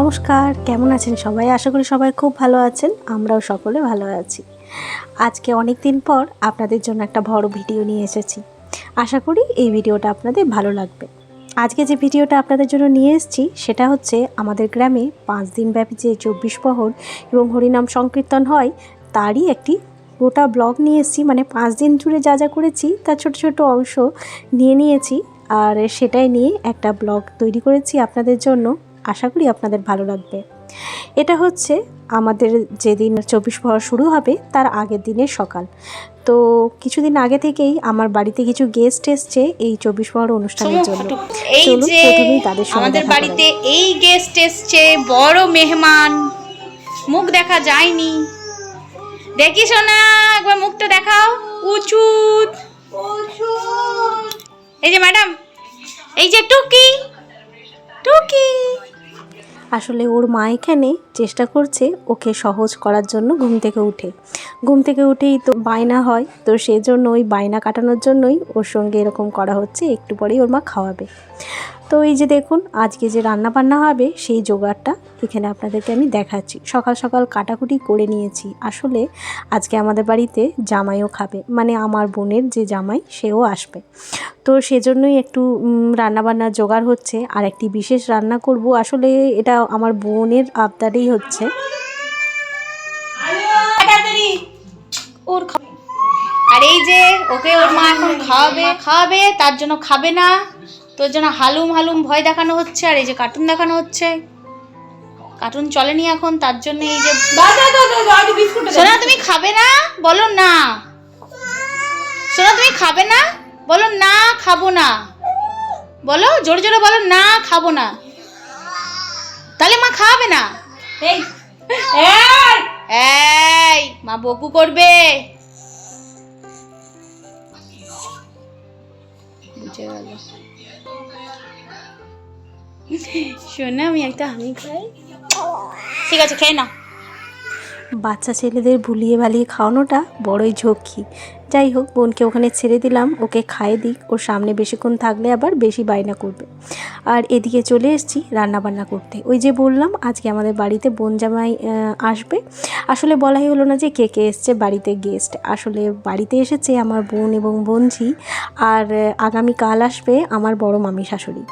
নমস্কার, কেমন আছেন সবাই? আশা করি সবাই খুব ভালো আছেন। আমরাও সকলে ভালো আছি। আজকে অনেক দিন পর আপনাদের জন্য একটা বড় ভিডিও নিয়ে এসেছি। আশা করি এই ভিডিওটা আপনাদের ভালো লাগবে। আজকে যে ভিডিওটা আপনাদের জন্য নিয়ে এসেছি সেটা হচ্ছে আমাদের গ্রামে 5 দিন ব্যাপী যে 24 প্রহর এবং হরিনাম সংকীর্তন হয় তারই একটি গোটা ব্লগ নিয়ে এসেছি। মানে 5 দিন জুড়ে যা যা করেছি তার ছোট ছোট অংশ নিয়েছি আর সেটাই নিয়ে একটা ব্লগ তৈরি করেছি আপনাদের জন্য। আশা করি আপনাদের ভালো লাগবে। এটা হচ্ছে আমাদের যেদিন 24 প্রহর শুরু হবে তার আগের দিনের সকাল। তো কিছুদিন আগে থেকেই আমার বাড়িতে কিছু গেস্ট এসছে এই 24 প্রহর অনুষ্ঠানের জন্য। এই যে আমাদের বাড়িতে এই গেস্ট এসছে, বড় মেহমান, মুখ দেখা যায়নি। দেখিস না, একবার মুখটা দেখাও। উচুত এই যে ম্যাডাম, এই যে টুকি টুকি। আসলে ওর মা এখানে চেষ্টা করছে ওকে সহজ করার জন্য। ঘুম থেকে উঠেই তো বায়না হয়, তো সেজন্য ওই বায়না কাটানোর জন্যই ওর সঙ্গে এরকম করা হচ্ছে। একটু পরেই ওর মা খাওয়াবে। তো এই যে দেখুন আজকে যে রান্না বান্না হবে সেই জোগাড়টা এখানে আপনাদেরকে আমি দেখাচ্ছি। সকাল সকাল কাটাকুটি করে নিয়েছি। আসলে আজকে আমাদের বাড়িতে জামাইও খাবে, মানে আমার বোনের যে জামাই সেও আসবে। তো সেজন্যই একটু রান্নাবান্নার জোগাড় হচ্ছে। আর একটি বিশেষ রান্না করব, আসলে এটা আমার বোনের আবদারেই হচ্ছে। আর এই যে ওকে ওর মা এখন খাওয়াবে, তার জন্য খাবে না, তোর জন্য হালুম ভয় দেখানো হচ্ছে। আর এই যে কার্টুন দেখানো হচ্ছে, কার্টুন চলেনি এখন, তার জন্য এই যে সোনা তুমি খাবে না, বলো না। সোনা তুমি খাবে না, বলো না খাবো না। বলো জোরে জোরে বলো, না খাবো না। তাহলে মা খাবে না। এই মা বকু করবে। বুঝে গেল। শোনা আমি আমি খাই। ঠিক আছে, খেয়ে না। বাচ্চা ছেলেদের ভুলিয়ে ভালিয়ে খাওয়ানোটা বড়ই ঝক্কি। যাই হোক, বোনকে ওখানে ছেড়ে দিলাম, ওকে খাইয়ে দিক। ওর সামনে বেশিক্ষণ থাকলে আবার বেশি বায়না করবে। আর এদিকে চলে এসেছি রান্নাবান্না করতে। ওই যে বললাম আজকে আমাদের বাড়িতে বোন জামাই আসবে। আসলে বলাই হলো না যে কে কে এসছে বাড়িতে গেস্ট। আসলে বাড়িতে এসেছে আমার বোন এবং বোনঝি। আর আগামীকাল আসবে আমার বড় মামি শাশুড়ি।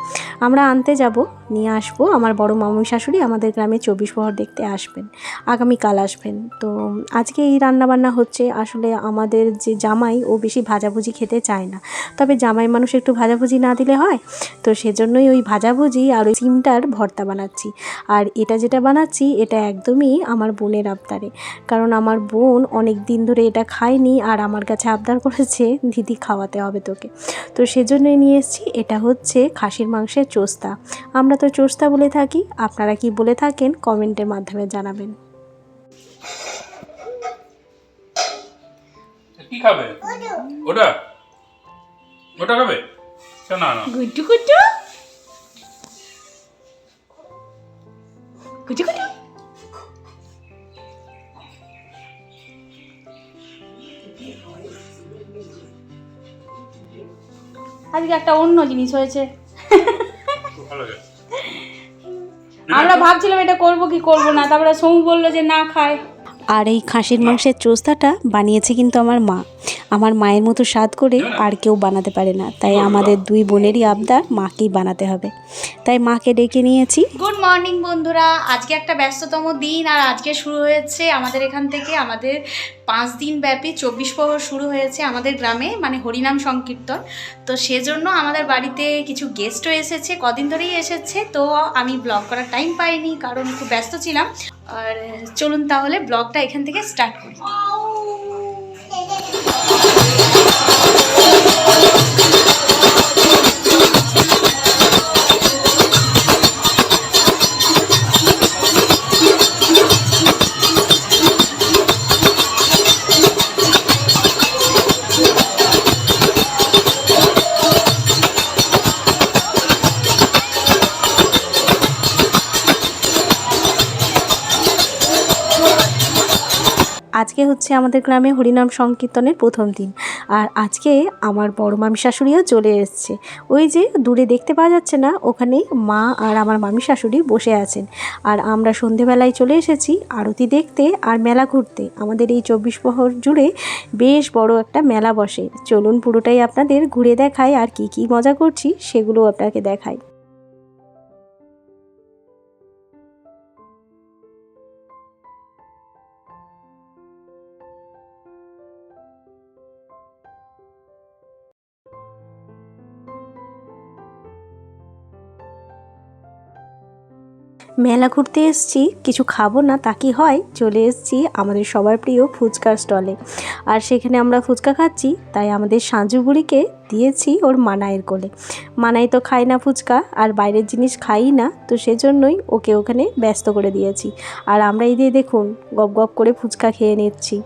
আমরা আনতে যাব, নিয়ে আসবো। আমার বড় মামি শাশুড়ি আমাদের গ্রামে 24 প্রহর দেখতে আসবেন, আগামীকাল আসবেন। তো আজকে এই রান্নাবান্না হচ্ছে। আসলে আমাদের যে জামাই ও বেশি ভাজাভুজি খেতে চায় না, তবে জামাই মানুষ একটু ভাজাভুজি না দিলে হয়। তো সেজন্যই ওই ভাজাভুজি আর ওই সিমটার ভর্তা বানাচ্ছি। আর এটা যেটা বানাচ্ছি এটা একদমই আমার বোনের আবদারে, কারণ আমার বোন অনেক দিন ধরে এটা খায়নি আর আমার কাছে আবদার করেছে দিদি খাওয়াতে হবে তোকে। তো সেজন্যই নিয়ে এসেছি। এটা হচ্ছে খাসির মাংসের চোস্তা। আমরা তো চোস্তা বলে থাকি, আপনারা কি বলে থাকেন কমেন্টের মাধ্যমে জানাবেন। কি খাবে? ওটা ওটা খাবে? না না, গুট্টু গুট্টু গুট্টু গুট্টু। আজকে একটা অন্য জিনিস হয়েছে। ভালো লাগে। আমরা ভাবছিলাম এটা করব কি করব না, তারপরে সৌম বললো যে না খায়। আর এই খাসির মাংসের চোস্তাটা বানিয়েছে কিন্তু আমার মা। আমার মায়ের মতো স্বাদ করে আর কেউ বানাতে পারে না, তাই আমাদের দুই বোনেরই আবদার মাকেই বানাতে হবে। তাই মাকে ডেকে নিয়েছি। গুড মর্নিং বন্ধুরা, আজকে একটা ব্যস্ততম দিন। আর আজকে শুরু হয়েছে আমাদের এখান থেকে আমাদের 5 দিন ব্যাপী 24 প্রহর শুরু হয়েছে আমাদের গ্রামে, মানে হরিনাম সংকীর্তন। তো সেজন্য আমাদের বাড়িতে কিছু গেস্টও এসেছে, কদিন ধরেই এসেছে। তো আমি ব্লগ করার টাইম পাইনি কারণ খুব ব্যস্ত ছিলাম। আর চলুন তাহলে ব্লগটা এখান থেকে স্টার্ট করি। আজকে হচ্ছে আমাদের গ্রামে হরিনাম সংকীর্তনের প্রথম দিন। আর আজকে আমার বড় মামি শাশুড়িও চলে এসেছে। ওই যে দূরে দেখতে পাওয়া যাচ্ছে না, ওখানেই মা আর আমার মামি শাশুড়ি বসে আছেন। আর আমরা সন্ধেবেলায় চলে এসেছি আরতি দেখতে আর মেলা ঘুরতে। আমাদের এই 24 প্রহর জুড়ে বেশ বড় একটা মেলা বসে। চলুন পুরোটাই আপনাদের ঘুরে দেখাই, আর কি কি মজা করছি সেগুলো আপনাকে দেখাই। মেলা ঘুরতে এসেছি, কিছু খাবো না তা কি হয়, চলে এসেছি আমাদের সবার প্রিয় ফুচকার স্টলে। আর সেখানে আমরা ফুচকা খাচ্ছি, তাই আমাদের সাজু বুড়িকে দিয়েছি ওর মানাইয়ের কোলে। মানাই তো খায় না ফুচকা, আর বাইরের জিনিস খাই না, তো সেজন্যই ওকে ওখানে ব্যস্ত করে দিয়েছি। আর আমরা এই দিয়ে দেখুন গপ গপ করে ফুচকা খেয়ে নিচ্ছি।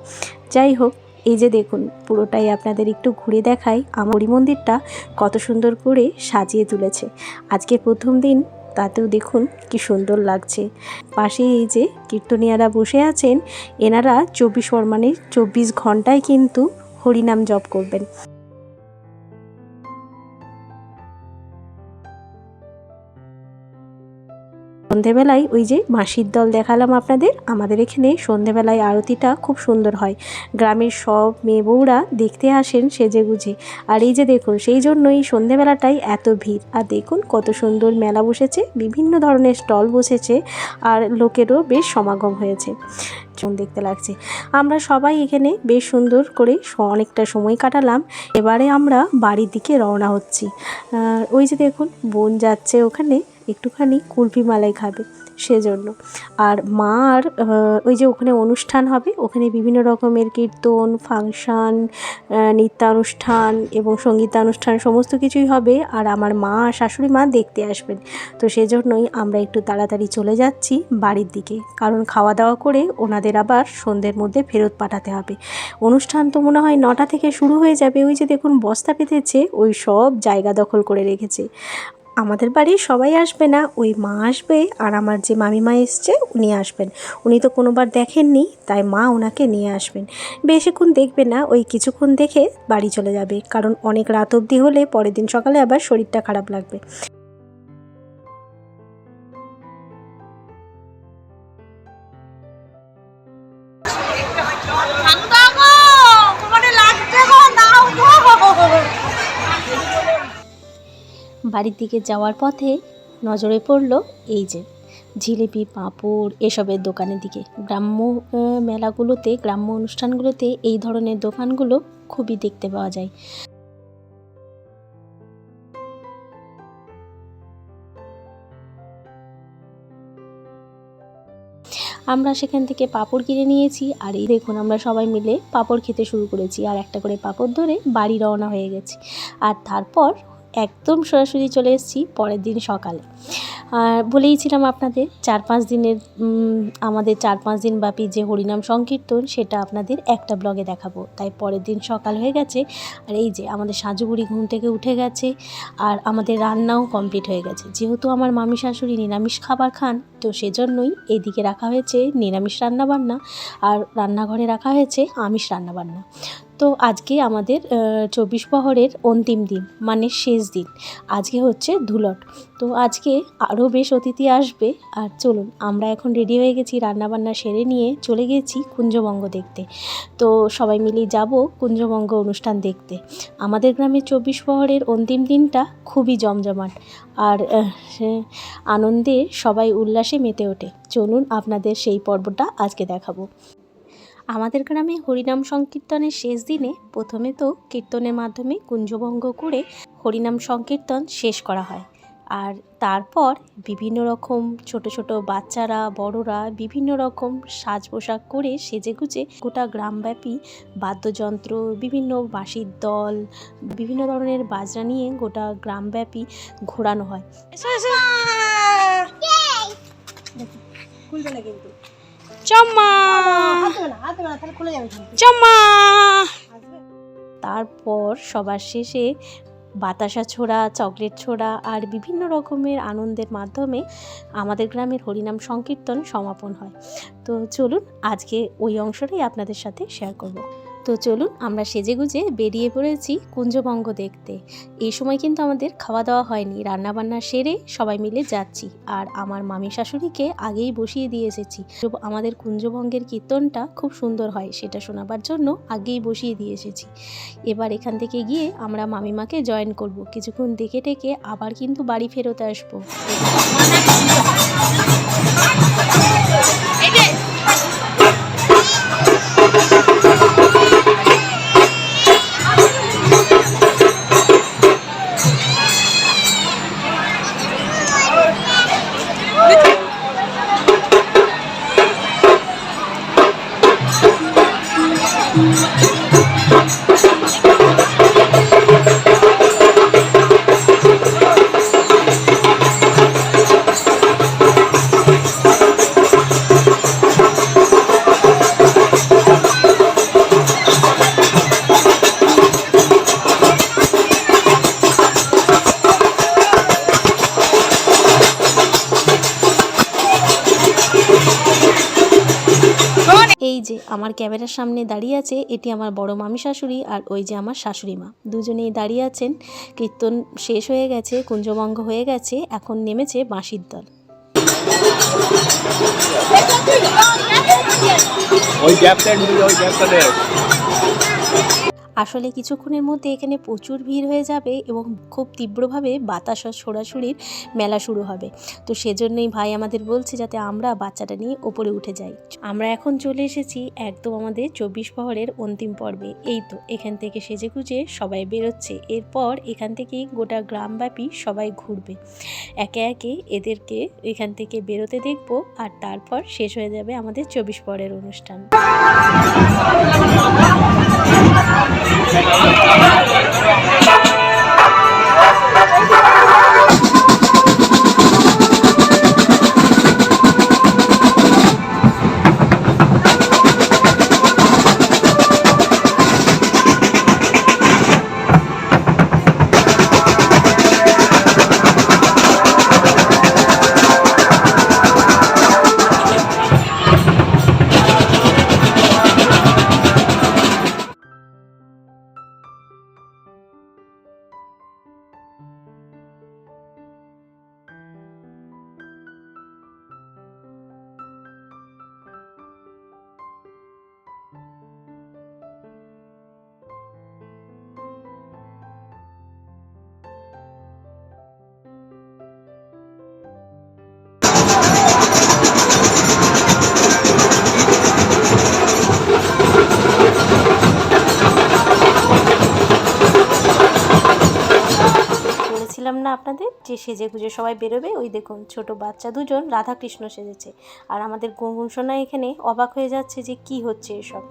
যাই হোক, এই যে দেখুন পুরোটাই আপনাদের একটু ঘুরে দেখাই। আমার মন্দিরটা কত সুন্দর করে সাজিয়ে তুলেছে আজকে প্রথম দিন, তাতেও দেখুন কি সুন্দর লাগছে। পাশে এই যে কীর্তনিয়ারা বসে আছেন, এনারা 24 ঘন্টায় কিন্তু হরিনাম জপ করবেন। সন্ধেবেলায় ওই যে মাসির দল দেখালাম আপনাদের, আমাদের এখানে সন্ধেবেলায় আরতিটা খুব সুন্দর হয়। গ্রামের সব মেয়ে বউরা দেখতে আসেন সেজেগুজে। আর এই যে দেখুন, সেই জন্যই সন্ধেবেলাটাই এত ভিড়। আর দেখুন কত সুন্দর মেলা বসেছে, বিভিন্ন ধরনের স্টল বসেছে, আর লোকেরও বেশ সমাগম হয়েছে, দেখতে লাগছে। আমরা সবাই এখানে বেশ সুন্দর করে অনেকটা সময় কাটালাম। এবারে আমরা বাড়ির দিকে রওনা হচ্ছি। ওই যে দেখুন বোন যাচ্ছে ওখানে একটুখানি কুলফি মালাই খাবে সেজন্য। আর মা আর ওই যে ওখানে অনুষ্ঠান হবে, ওখানে বিভিন্ন রকমের কীর্তন, ফাংশান, নৃত্যানুষ্ঠান এবং সঙ্গীতানুষ্ঠান সমস্ত কিছুই হবে। আর আমার মা আর শাশুড়ি মা দেখতে আসবেন, তো সেজন্যই আমরা একটু তাড়াতাড়ি চলে যাচ্ছি বাড়ির দিকে, কারণ খাওয়া দাওয়া করে ওনাদের আবার সন্ধ্যের মধ্যে ফেরত পাঠাতে হবে। অনুষ্ঠান তো মনে হয় 9টা থেকে শুরু হয়ে যাবে। ওই যে দেখুন বস্তা পেতেছে, ওই সব জায়গা দখল করে রেখেছে। আমাদের বাড়ির সবাই আসবে না, ওই মা আসবে আর আমার যে মামিমা এসছে উনি আসবেন। উনি তো কোনোবার দেখেননি, তাই মা ওনাকে নিয়ে আসবেন। বেশিক্ষণ দেখবে না, ওই কিছুক্ষণ দেখে বাড়ি চলে যাবে, কারণ অনেক রাত অবধি হলে পরের দিন সকালে আবার শরীরটা খারাপ লাগবে। বাড়ির দিকে যাওয়ার পথে নজরে পড়ল এই যে জিলিপি, পাঁপড় এসবের দোকানের দিকে। গ্রাম্য মেলাগুলোতে, গ্রাম্য অনুষ্ঠানগুলোতে এই ধরনের দোকানগুলো খুবই দেখতে পাওয়া যায়। আমরা সেখান থেকে পাঁপড় কিনে নিয়েছি। আর এই দেখুন আমরা সবাই মিলে পাঁপড় খেতে শুরু করেছি, আর একটা করে পাঁপড় ধরে বাড়ি রওনা হয়ে গেছি। আর তারপর একদম সরাসরি চলে এসেছি পরের দিন সকালে। বলেইছিলাম আপনাদের 4-5 দিনের আমাদের 4-5 দিন ব্যাপী যে হরিনাম সংকীর্তন, সেটা আপনাদের একটা ব্লগে দেখাবো। তাই পরের দিন সকাল হয়ে গেছে, আর এই যে আমাদের সাজু বুড়ি ঘুম থেকে উঠে গেছে, আর আমাদের রান্নাও কমপ্লিট হয়ে গেছে। যেহেতু আমার মামি শাশুড়ি নিরামিষ খাবার খান, তো সেজন্যই এইদিকে রাখা হয়েছে নিরামিষ রান্নাবান্না, আর রান্নাঘরে রাখা হয়েছে আমিষ রান্নাবান্না। তো আজকে আমাদের 24 প্রহরের অন্তিম দিন, মানে শেষ দিন। আজকে হচ্ছে ধুলট। তো আজকে আরও বেশ অতিথি আসবে। আর চলুন আমরা এখন রেডি হয়ে গেছি, রান্নাবান্না সেরে নিয়ে চলে গেছি কুঞ্জবঙ্গ দেখতে। তো সবাই মিলে যাব কুঞ্জবঙ্গ অনুষ্ঠান দেখতে। আমাদের গ্রামে 24 প্রহরের অন্তিম দিনটা খুবই জমজমাট, আর আনন্দে সবাই উল্লাসে মেতে ওঠে। চলুন আপনাদের সেই পর্বটা আজকে দেখাবো। আমাদের গ্রামে হরিনাম সংকীর্তনের শেষ দিনে প্রথমে তো কীর্তনের মাধ্যমে কুঞ্জভঙ্গ করে হরিনাম সংকীর্তন শেষ করা হয়। আর তারপর বিভিন্ন রকম ছোট ছোট বাচ্চারা, বড়রা বিভিন্ন রকম সাজ পোশাক করে সেজেগুজে গোটা গ্রামব্যাপী বাদ্যযন্ত্র, বিভিন্ন বাঁশির দল, বিভিন্ন ধরনের বাজনা নিয়ে গোটা গ্রামব্যাপী ঘোরানো হয়। তারপর সবার শেষে বাতাসা ছোড়া, চকলেট ছোড়া আর বিভিন্ন রকমের আনন্দের মাধ্যমে আমাদের গ্রামের হরিনাম সংকীর্তন সমাপন হয়। তো চলুন আজকে ওই অংশটাই আপনাদের সাথে শেয়ার করব। তো চলুন আমরা সেজেগুজে বেরিয়ে পড়েছি কুঞ্জবঙ্গ দেখতে। এই সময় কিন্তু আমাদের খাওয়া দাওয়া হয়নি, রান্নাবান্না সেরে সবাই মিলে যাচ্ছি। আর আমার মামি শাশুড়িকে আগেই বসিয়ে দিয়ে এসেছি। আমাদের কুঞ্জবঙ্গের কীর্তনটা খুব সুন্দর হয়, সেটা শোনাবার জন্য আগেই বসিয়ে দিয়ে এসেছি। এবার এখান থেকে গিয়ে আমরা মামিমাকে জয়েন করব, কিছুক্ষণ দেখে টেকে আবার কিন্তু বাড়ি ফেরত আসবো। এই যে আমার ক্যামেরার সামনে দাঁড়িয়ে আছে, এটি আমার বড় মামি শাশুড়ি, আর ওই যে আমার শাশুড়ি মা, দুজনেই দাঁড়িয়ে আছেন। কীর্তন শেষ হয়ে গেছে, কুঞ্জবঙ্গ হয়ে গেছে, এখন নেমেছে বাঁশির দল। আসলে কিছুক্ষণের মধ্যে এখানে প্রচুর ভিড় হয়ে যাবে এবং খুব তীব্রভাবে বাতাস ছোড়াছুড়ির মেলা শুরু হবে। তো সেজন্যই ভাই আমাদের বলছে যাতে আমরা বাচ্চাটা নিয়ে ওপরে উঠে যাই। আমরা এখন চলে এসেছি একদম আমাদের 24 প্রহরের অন্তিম পর্বে। এই তো এখান থেকে সেজেগুজে সবাই বেরোচ্ছে। এরপর এখান থেকেই গোটা গ্রামব্যাপী সবাই ঘুরবে, একে একে এদেরকে এখান থেকে বেরোতে দেখবো। আর তারপর শেষ হয়ে যাবে আমাদের 24 প্রহরের অনুষ্ঠান। না আপনাদের যে সেজে গুজে সবাই বেরোবে, ওই দেখুন ছোট বাচ্চা দুজন রাধাকৃষ্ণ সেজেছে। আর আমাদের গুনগুন সোনা এখানে অবাক হয়ে যাচ্ছে যে কি হচ্ছে এসব।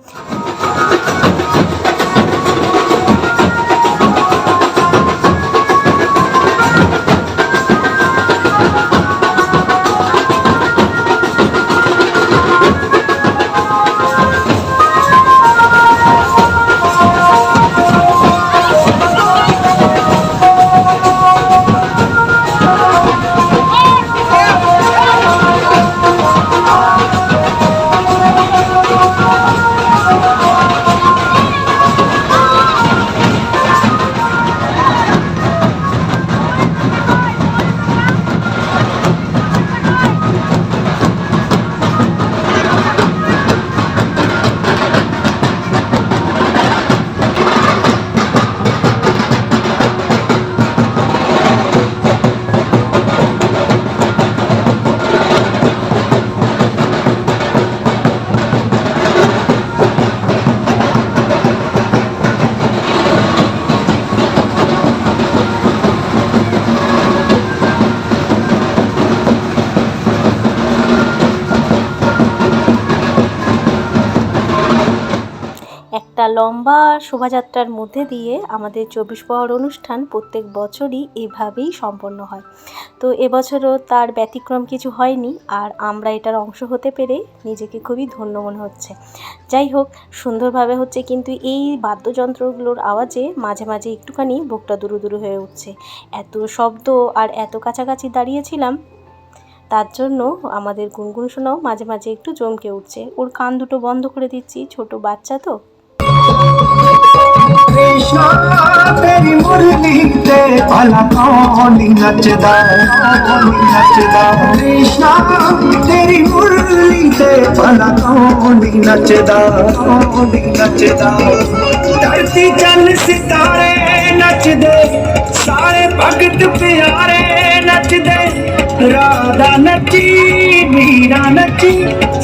লম্বা শোভাযাত্রার মধ্যে দিয়ে আমাদের 24 প্রহর অনুষ্ঠান প্রত্যেক বছরই এভাবেই সম্পন্ন হয়। তো এবছরও তার ব্যতিক্রম কিছু হয়নি, আর আমরা এটার অংশ হতে পেরে নিজেকে খুবই ধন্য মনে হচ্ছে। যাই হোক, সুন্দরভাবে হচ্ছে, কিন্তু এই বাদ্যযন্ত্রগুলোর আওয়াজে মাঝে মাঝে একটুখানি বুকটা দুরু দুরু হয়ে উঠছে। এত শব্দ আর এত কাছাকাছি দাঁড়িয়েছিলাম, তার জন্য আমাদের গুনগুন শোনাও মাঝে মাঝে একটু চমকে উঠছে। ওর কান দুটো বন্ধ করে দিচ্ছি, ছোট বাচ্চা তো। कृष्णा तेरी मुरली ते भला कौन नचदा कृष्णा तेरी मुरली ते भला कौन नचदा धरती चल सितारे नच दे, सारे भगत प्यारे नच दे, राधा नची मीरा नची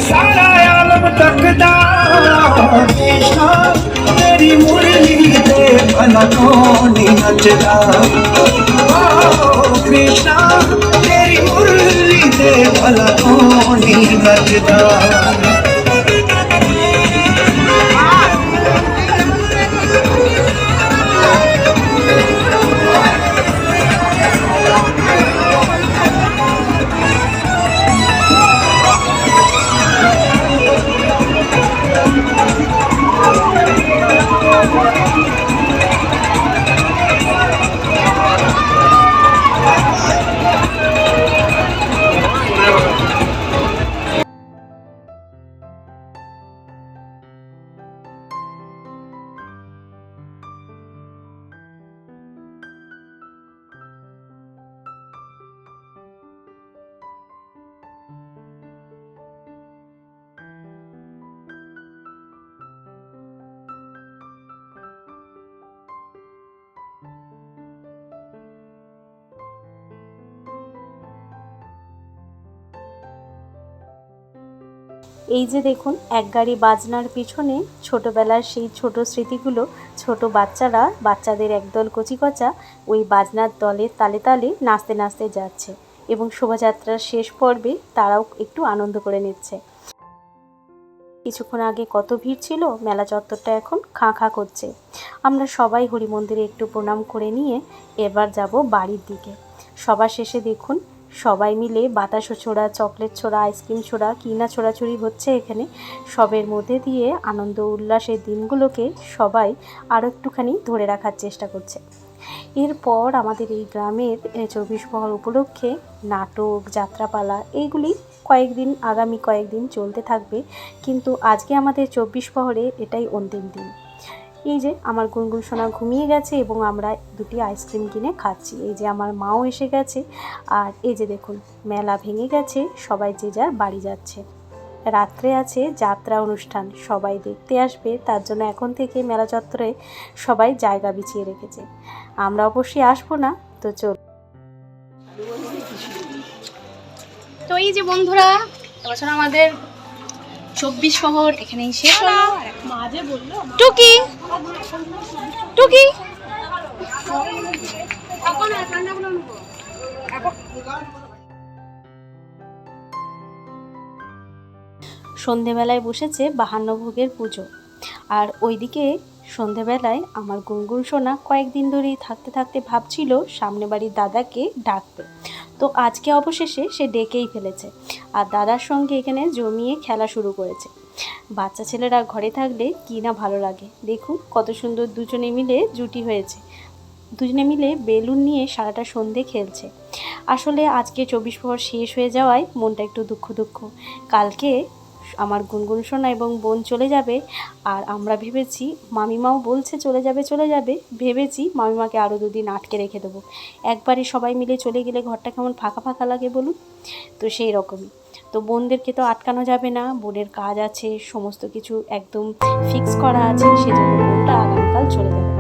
सारा आलम तकदा कृष्णा तेरी मुरली ते भला कौन नचदा कृष्णा तेरी मुरली ते भला कौन नचदा। এই যে দেখুন, এক গাড়ি বাজনার পিছনে ছোটোবেলার সেই ছোট স্মৃতিগুলো, ছোট বাচ্চারা, বাচ্চাদের একদল কচিকচা ওই বাজনার দলের তালে তালে নাচতে নাচতে যাচ্ছে, এবং শোভাযাত্রার শেষ পর্বে তারাও একটু আনন্দ করে নিচ্ছে। কিছুক্ষণ আগে কত ভিড় ছিল, মেলা চত্বরটা এখন খাঁ খাঁ করছে। আমরা সবাই হরি মন্দিরে একটু প্রণাম করে নিয়ে এবার যাব বাড়ির দিকে। সবার শেষে দেখুন, সবাই মিলে বাতাসা ছোড়া, চকলেট ছোড়া, আইসক্রিম ছোড়া, কি না ছোড়াছুড়ি হচ্ছে এখানে। সবের মধ্যে দিয়ে আনন্দ উল্লাসের দিনগুলোকে সবাই আরও একটুখানি ধরে রাখার চেষ্টা করছে। এরপর আমাদের এই গ্রামের 24 প্রহর উপলক্ষে নাটক, যাত্রাপালা এইগুলি আগামী কয়েকদিন চলতে থাকবে, কিন্তু আজকে আমাদের 24 প্রহরে এটাই অন্তিম দিন। এই যে আমার গুনগুন সোনা ঘুমিয়ে গেছে এবং আমরা দুটি আইসক্রিম কিনে খাচ্ছি। এই যে আমার মাও এসে গেছে, আর এই যে দেখুন মেলা ভেঙে গেছে, সবাই যে যার বাড়ি যাচ্ছে। রাত্রে আছে যাত্রা অনুষ্ঠান, সবাই দেখতে আসবে, তার জন্য এখন থেকে মেলা চত্বরে সবাই জায়গা বিছিয়ে রেখেছে। আমরা অবশ্যই আসবো না, তো চল। তো এই যে বন্ধুরা, এবছর আমাদের 24 প্রহর এখানেই শেষ হলো। টুকি টুকি সন্ধেবেলায় বসেছে 52 ভোগের পুজো, আর ওইদিকে সন্ধেবেলায় আমার গুনগুন সোনা কয়েকদিন ধরেই থাকতে থাকতে ভাবছিল সামনে বাড়ির দাদাকে ডাকবে। তো আজকে অবশেষে সে ডেকেই ফেলেছে, আর দাদার সঙ্গে এখানে জমিয়ে খেলা শুরু করেছে। বাচ্চা ছেলেরা ঘরে থাকলে কি না ভালো লাগে। দেখুন কত সুন্দর দুজনে মিলে জুটি হয়েছে, দুজনে মিলে বেলুন নিয়ে সারাটা সন্ধে খেলছে। আসলে আজকে 24 প্রহর শেষ হয়ে যাওয়ায় মনটা একটু দুঃখ। কালকে আমার গুনগুন সোনা এবং বোন চলে যাবে, আর আমরা ভেবেছি, মামিমাও বলছে চলে যাবে, ভেবেছি মামিমাকে আরও 2 দিন আটকে রেখে দেবো। একবারে সবাই মিলে চলে গেলে ঘরটা কেমন ফাঁকা ফাঁকা লাগে বলুন, তো সেই রকমই। তো বোনদেরকে তো আটকানো যাবে না, বোনের কাজ আছে, সমস্ত কিছু একদম ফিক্স করা আছে, সেজন্য বোনটা আগামীকাল চলে যাবে।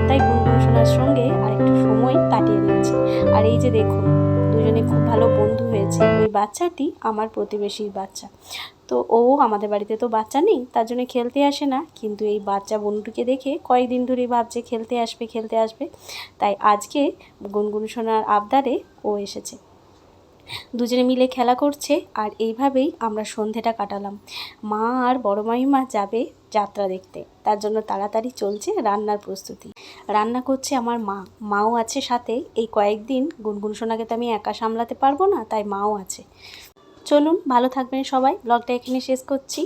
তাই গুনগুন সোনার সঙ্গে আরেকটু সময় কাটিয়ে নিয়েছি। আর এই যে দেখুন, দুজনে খুব ভালো বন্ধু হয়েছে। ওই বাচ্চাটি আমার প্রতিবেশীর বাচ্চা, তো ও আমাদের বাড়িতে তো বাচ্চা নেই, তার জন্য খেলতে আসে না, কিন্তু এই বাচ্চা বন্ধুকে দেখে কয়েকদিন ধরেই ভাবছে খেলতে আসবে। তাই আজকে গুনগুন সোনার আবদারে ও এসেছে। দুজনে মিলে খেলা করছে আর এইভাবেই আমরা সন্ধেটা কাটালাম। মা আর বড় মামিমা যাবে যাত্রা দেখতে, তার জন্য তাড়াতাড়ি চলছে রান্নার প্রস্তুতি। রান্না করছে আমার মাও আছে সাথে। এই কয়েকদিন গুনগুন সোনাকে তো আমি একা সামলাতে পারবো না, তাই মাও আছে। চলুন, ভালো থাকবেন সবাই। ব্লগটা এখানে শেষ করছি।